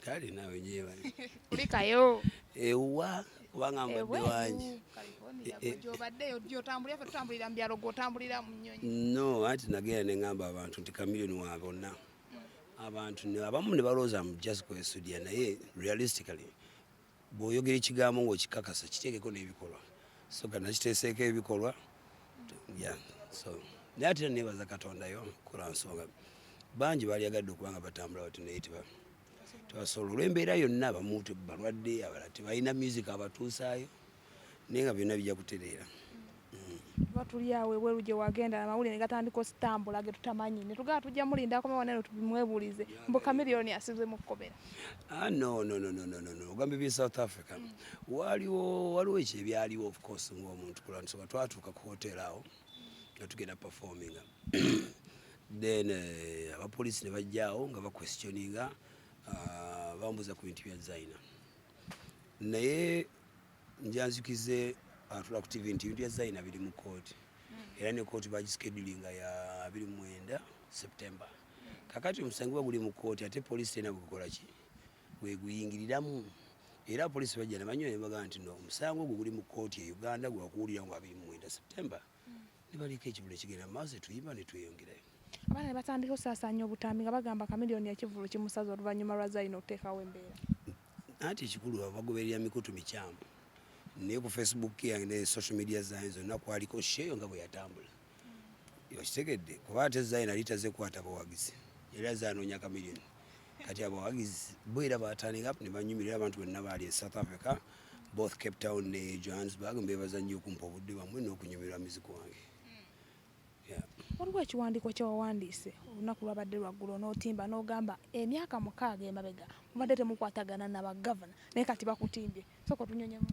kale nawe nyewe kulikayo ewa kubanga mbadde wangi otambulira mu byalo gw'otambulira mu nnyonyi no anti nagenda ne ngamba abantu nti kamiliyoni wa bonna abantu abamu ne balowooza mu just kwesudia naye realistically bw'oyogera ekigambo ng'okikakasa kiteekeko n'ebikolwa so ganakiteeseeko ebikolwa so naye ate neebaza katondayo kola nsonga bangi balyagadde okubanga batambula bati naye tebasobola olw'embeera yonna abamu balwadde abala tebalina music abatuusaayo naye nga byonna bijja kutereera tuba tuli awo ebweru gye wagenda amawulire ne gatandika ositambula ge tutamanyi ne tugaba tujja mulinda akomewo neno tubimwebuulize mbu kamiliyoni asize mu kkobera no ogambe bye South Africa waliwo ekyo ebyaliwo of course ng'omuntu kulansoka twatuuka ku hotel awo nga tugenda performing then abapoliisi ne bajjaawo nga baquestioninga bambuza ku bintu bya zaina naye njanzikize atula ku TV nti ebintu bya zaina biri mu kooti era ne kooti bagischedulinga ya 29 September kakati omusango gwa guli mu kooti ate poliisi tena gukola ki gweguyingiriramu era poliisi bajja ne banyoye baga nti no omusango gwo guli mu kooti e Uganda gwakuwulira nga 29 September ne baliko ekibula ekigenda maaso tuyimba ne tweyongerayo abaana ne batandika osaasaanya obutambi nga bagamba kamiliyoni yakivulu kimusaza oluvannyuma lwa zaina okuteekawo embeera anti ekikulu bagoberera mikutu mikyamu naye ku Facebook yange ne social media zange zonna kwaliko sheeyo nga bwe yatambula okitegedde kuba ate zaina litaze kwata bawagizi yali azanoonya kamiliyoni kati abawagizi bo era batandika up ne banyumirira abantu bonna baali e South Africa both Cape Town ne Johannesburg mbeebaza nnyo okumpa obudde bwamwe n'okunyumirwa muziki wange waliwo ekiwandiiko kyewawandiise olunaku lwabadde lwaggulu n'otimba n'ogamba emyaka 6 emabega mubadde temukwatagana n'abagavana naye kati bakutimbye sooka otunyonyemu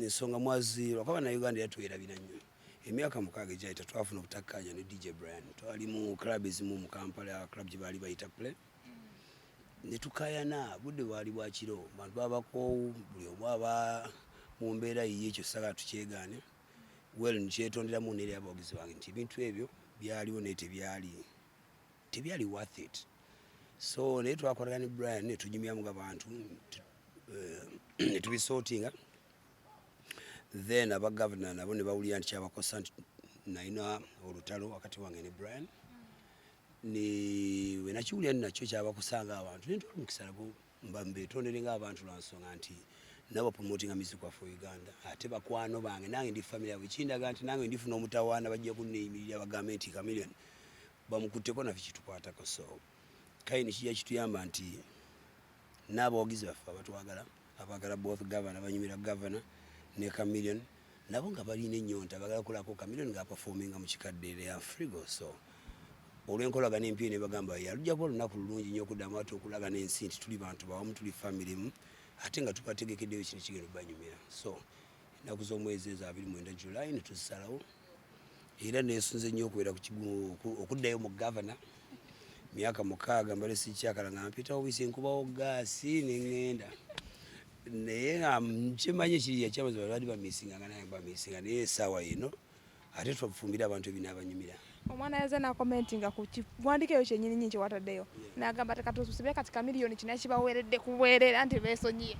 ensonga mwaziirwa kuba na Uganda yatwerabira nnyo emyaka 6 egyayita twafuna obutakkanya ne DJ Brian twali mu club ezimu mu Kampala club gye baali bayita play ne tukayana budde bwali bwa kiro bantu babakoowu buli omu aba mu mbeera yiye ekyo saka tukyegaane nkyetonderamu n'eri abawagizi bange nti ebintu ebyo byaliwo naye tebyali worth it so naye twakolagana ne Brian ne tunyumyamu abantu ne tubisootinga then abagavana nabo ne bawulira nti kyabakosa nti nalina olutalo wakati wange ne Brian we nakiwulira nakyo kyabakusanga abantu ne ntwala omukisa nabo mbetondere ng'abantu lwa nsonga nti nabo promoting music wa for Uganda ate bakwano bange nange ndi family yawe kindaga nti nange ndifuna omutawaana bajja kunneeyimirira bagambe nti kamiliyoni bamukutteko naffe kitukwatako so kaini kijja kituyamba nti n'abawagizi baffe abagala both governor banyumira governor ne kamiliyoni nabo nga balina ennyonta bagala kulako kamiliyoni nga performinga mu kikadde ya Frigo so olw'enkolagana empya ne bagamba yalujjako olunaku lulungi nnyo okuddamu ate okulaga n'ensi nti tuli bantu bawamu tuli family mu ate nga tubategekeddeyo kino kigenda banyumira so ennaku z'omwezi ezo 29 July ne tuzisalawo era nesunze nnyo okubeera okuddayo mu gavana myaka 6 mbale sikyakala nga mpitawo bisi nkubawo gaasi neŋŋenda naye nga kimanyi kiriya kyamaze baali bamisinga naye bamisinga naye essaawa eno ate twafumbira abantu ebinaabanyumira omwana yaze nakomentinga ku kiwandiikeyo kyennyini kyewataddeyo n'agamba tekatusibe kati kamiliyoni kino kibaweeredde kubwerera nti beesonyiye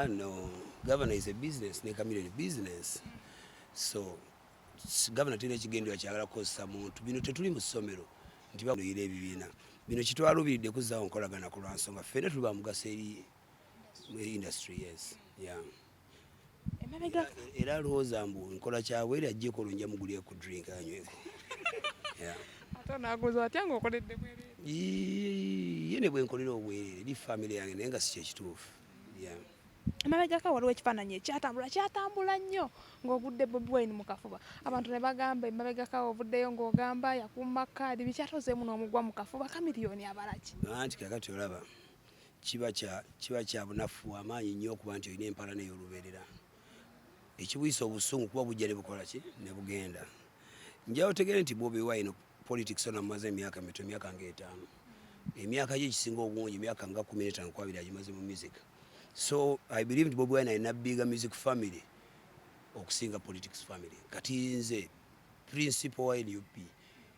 no governor is a business ne kamiliyoni business so governor terina ekigendera kyagala kukozesa muntu bino tetuli mu ssomero nti baira ebibiina bino kitwalubiridde kuzzaawo nkolagana ku lwansonga ffene tuli bamugaso eri industry yes era alowooza mbu nkola kyabwe eri ajjeko olunja mugulye ku drink anyweko ate naaguza atya ng'okoledde bwereere ye ne bwenkolera obwereere eri family yange naye nga si kyekituufu emabegako waliwo ekifaananyi kyatambula nnyo ng'ovudde Bobi Wine mu kafuba abantu ne bagamba emabegako ovuddeyo ng'ogamba yakuuma kaadi bikyatozeemu n'omugwa mu kafuba kamiliyoni abalaki anti kakati olaba kiba kya bunafu amaanyi nnyo okuba nti olina empalana ey'olubeerera ekibuyisa obusungu kuba bujja ne bukola ki ne bugenda njawo tegere nti Bobi Wine politics ona mumaze emyaka mito emyaka nga 5 emyaka ye ekisinga obungi emyaka nga 15 kwabiri agimaze mu music so I believe Bobi Wine alina bigger music family okusinga politics family kati nze principal wa NUP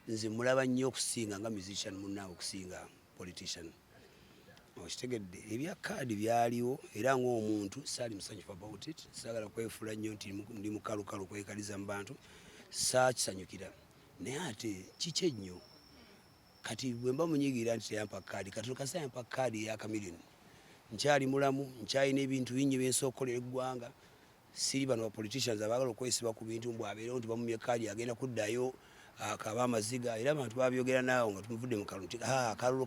nze mulaba nnyo okusinga nga musician munnawe okusinga politician okitegedde ebya kaadi byaliwo era ng'omuntu saali musanyufu about it, saagala kwefuula nnyo nti ndi mukalukalu kwekaliza mu bantu, saakisanyukira. Naye ate kiki ennyo kati bwe mba munyigira nti teyampa kaadi, kati Kasita yampa kaadi ya kamiliyoni, nkyali mulamu, nkyalina ebintu bingi bye nsobola okukolera eggwanga. Siri bano ba politicians abaagala okwesiba ku bintu bw'abeerawo nti bamumye kaadi agenda kuddayo akaba amaziga, era abantu babyogera naawe nga tumuvudde mu kalulu nti akalulu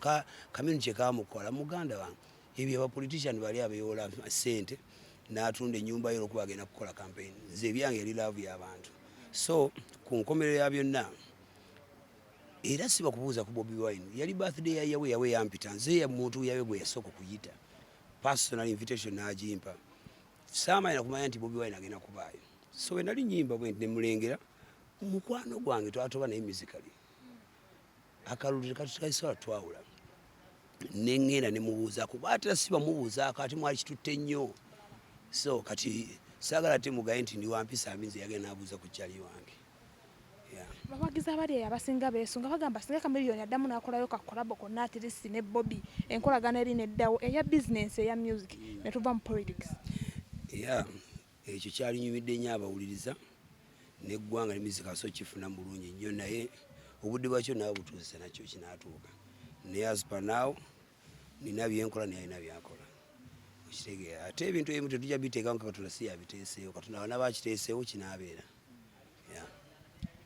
kamiliyoni kye kaamukola. Muganda wange ebyo abapolitician bali abeewola ssente n'atunda ennyumba ye olwokuba agenda kukola campaign. Nze ebyange yali laavu y'abantu. So ku nkomerero ya byonna, era siba kubuuza ku Bobi Wine, yali birthday yawe yampita, nze ya muntu yawe gwe yasooka okuyita personal invitation n'agimpa. Saamanya kumanya nti Bobi Wine agenda kubaayo. So we nali nnyimba bwe ne mulengera mukwano gwange twatoba naye musically. Akalulu katukayisola twawula. Ne ngenda ne mubuuza kuba ate siba mubuuza ate mwali kitutte nnyo. So kati saagala ate mugaye nti ndi wampisa nze yagenda n'abuuza ku kyali wange. Bawagizi abali abasinga beesunga bagamba singa kamiliyoni addamu n'akolayo kakolabo konna ati Lisi ne Bobi enkolagana eri neddawo eya business eya music ne tuva mu politics. Ekyo kyali nyumidde nnyo abawuliriza n'eggwanga ne music aso kifuna bulungi nnyo, naye obudde bwakyo naawe butuuse nakyo kinaatuuka. Naye as per now nina byenkola naye alina byakola. Okitegeera ate ebintu ebimu tetujja biteekamu Katonda si yabiteeseewo, Katonda bana bakiteeseewo kinaabeera.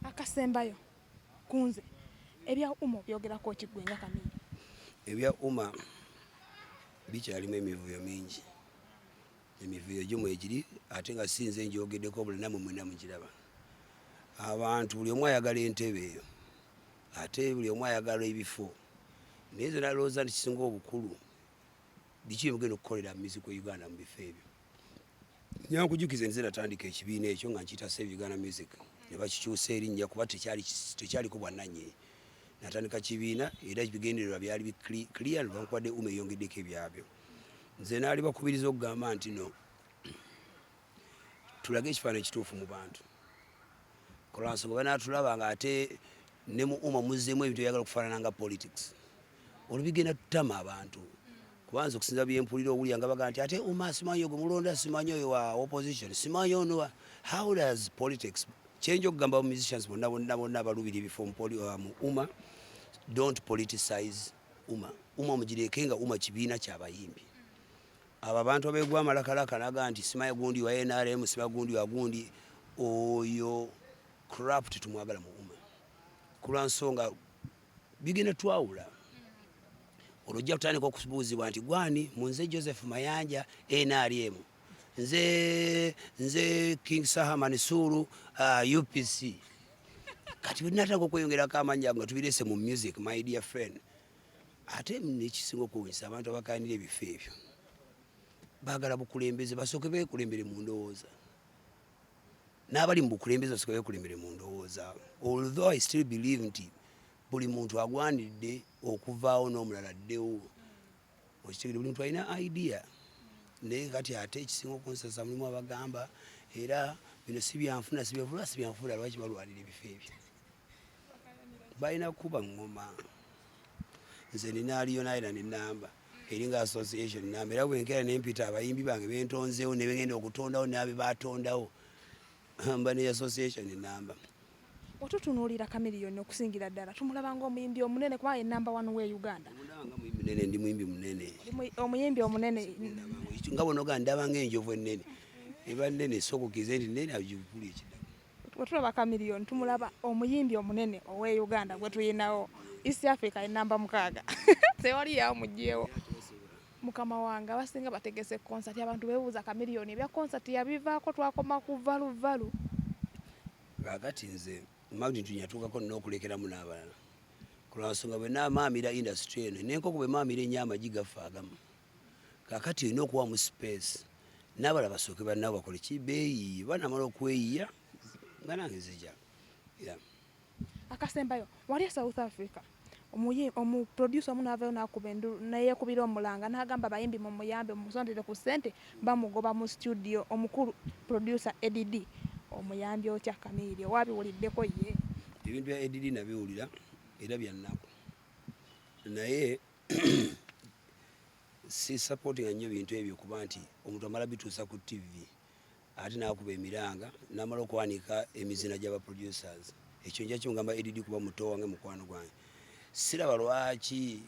Akasembayo kunze ebya Uma byogerako kigwenga kamini. Ebya Uma bikyalimu emivuyo mingi, emivuyo gimu egiri ate nga sinze njogeddeko buli namwe mwena mugiraba. Abantu buli omu ayagala entebe eyo, ate buli omu ayagala ebifo, naye nze nalowooza nti kisinga obukulu biki mugenda okukolera music ku Uganda mu bifo ebyo. Nyankujukize nze natandika ekibiina ekyo nga nkiyita Save Uganda Music, ne bakikyusa erinnya kuba tekyaliko bwannannyini. Natandika kibiina era ebigendererwa byali clear, lwankubadde Uma eyongeddeko ebyabyo. Nze naali bakubiriza okugamba nti no tulage ekifaananyi ekituufu mu bantu, kola nsonga banaatulaba nga ate ne mu Uma muzzeemu ebintu ebyagala okufaanana nga politics, olubigenda tutama abantu. Kubanza okusinza byempulira owulira nga baga nti ate Uma simanyi ogwo mulonda, simanyi oyo wa opposition, simanyi ono. How does politics change? Okugamba mu musicians bonna abalubira ebifo mu Uma, don't politicize Uma. Uma mugireke nga Uma kibiina ky'abayimbi. Abo abantu abeegwa amalakalaka naga nti simanyi gundi wa NRM, simanyi gundi wa gundi, oyo corrupt tumwagala mu Uma. Kulwa nsonga bigenda twawula. Olojja kutandika okubuuzibwa nti gwani munze Joseph Mayanja NRM, nze King Sahamani Sulu UPC. Kati bwe nataka okweyongerako amannya nga tubirese mu music, my dear friend. Ate nekisinga okuwunyisa abantu abakaanira ebifo ebyo baagala bukulembeze, basooke beekulembere mu ndowooza. N'abali mu bukulembeze basooke beekulembere mu ndowooza. Although I still believe nti buli muntu agwanidde okuvaawo n'omulala addewo. Okitegere buli muntu alina idea. Naye kati ate ekisinga okunsasa mulimu abagamba era bino si byanfuna, si byanfuna, lwaki balwanira ebifo ebyo. Balina kuba ngoma. Nze nina Aliyonayina n'ennamba eringa association namba, era bwenkera nempita abayimbi bange bentonzeewo ne begenda okutondawo n'abe batondawo mba ne association namba. Otutunuulira kamiliyoni okusingira ddala tumulaba ng'omuyimbi omunene kuba ye number 1 we Uganda. Ndi muyimbi munene. Omuyimbi omunene. Nga bonoga ndaba ng'enjovu ennene. Eba nnene sokukize nti nnene abijukuli ekiddamu. Wetulaba kamiliyoni tumulaba omuyimbi omunene owe Uganda gwe tuyinawo East Africa ye namba 6. Tewali yawo mugyewo. Mukama wange abasinga bategese concert abantu beebuuza kamiliyoni ebya concert yabivaako twakoma ku valu. Kakati nze magni tunyatuukako n'okulekeramu n'abalala. Kulwa nsonga bwe naamaamira industry eno n'enkoko bwe maamira ennyo amagi gafa agamu. Kakati olina okuwamu space. N'abalala basooke bannabo bakole kibeeyi, banamala okweyiya nga nange nzija. Akasembayo wali South Africa producer omu n'avaayo n'akuba endulu neyeekubira omulanga n'agamba bayimbi mu muyambe mumusondere ku ssente bamugoba mu studio omukulu producer EDD. Omuyambi otya Kamilio wabiwuliddeko ye? Ebintu bya EDD nabiwulira era byannaku, naye si supporting nnyo bintu ebyo kuba nti omuntu amala bituusa ku TV ate n'akuba emiranga n'amala okwanika emizina gy'aba producers. Ekyo nja kyongamba edidi kuba muto wange mukwano gwange. Siraba lwaki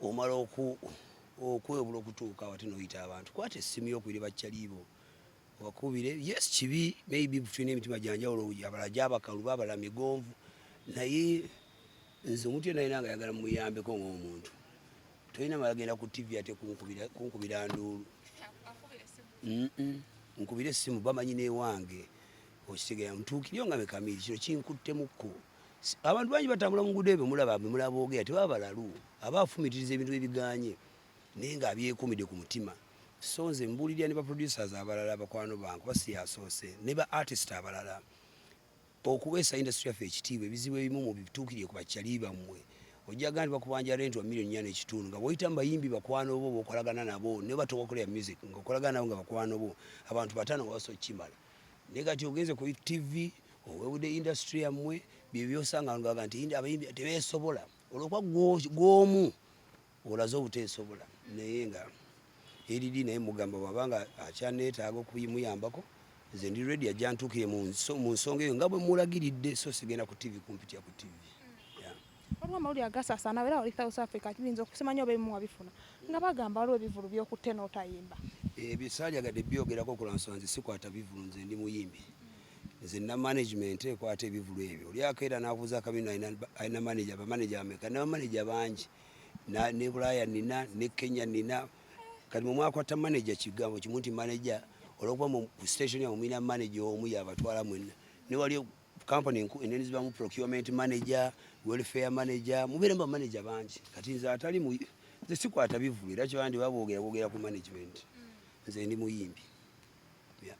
omala okwebula okutuuka wate n'oyita abantu. Kwata essimu y'okubiri bakyaliibo wakubire, yes kibi maybe tulina emitima gyanjawulo, abalala gy'abakaluba abalala migonvu, naye nze omuntu yenna yina nga ayagala muyambeko ng'omuntu. Tolina malagenda ku TV ate kunkubira nduulu. Nkubira essimu bamanyi n'ewange. Okitegeera ntuukiryo nga mekamiri kino kinkuttemukko. Abantu bangi batambula mu nguudo ebyo mulaba boogera tebaba balalu abaafumitiriza ebintu ebiganye naye ng'abyekumidde ku mutima. So nze mbuulirira ne ba producers abalala bakwano bange kuba si yasoose ne ba artist abalala okuweesa industry yaffe ekitiibwa ebizibu ebimu mu bituukiriye ku bakyali bammwe. Ojjaga nti bakubanja rent wa million 4.5 nga bw'oyita mu bayimbi bakwano bo b'okolagana nabo ne batokokolera music ng'okolagana nabo nga bakwano bo abantu bataano waso kimala. Naye kati ogenze ku TV owewudde industry yammwe bye byosanga ngaga nti abayimbi tebeesobola olwokuba gw'omu olaze obuteesobola. Naye nga eridi naye mugamba bw'abanga akyaneetaaga okubimuyambako nze ndi ready ajja ntuukire mu nsonga eyo nga bwe mulagiridde so sigenda ku TV kumpitya ku TV. Waliwo amawulire agasaasana era wali South Africa kiyinza okusimanya oba ebimu wabifuna nga bagamba waliwo ebivulu by'okutte n'otayimba. Ebyo saalyagadde byogerako ku lwansonga nze sikwata bivulu nze ndi muyimbi. Nze nina management ekwata ebivulu ebyo. Oli akeera n'akubuza kabino alina manager bamanager ameka n'abamanager bangi ne Bulaya nina ne Kenya nina kati mu mwakwata manager kigambo kimu nti manager olwokuba mu station ya mumina manager omu yabatwala mwenna ne wali company enene zibamu procurement manager welfare manager mubeere mba manager bangi kati nze atali mu nze sikwata bivulu era kyo bandi baboogera ku management nze ndi muyimbi. Yeah.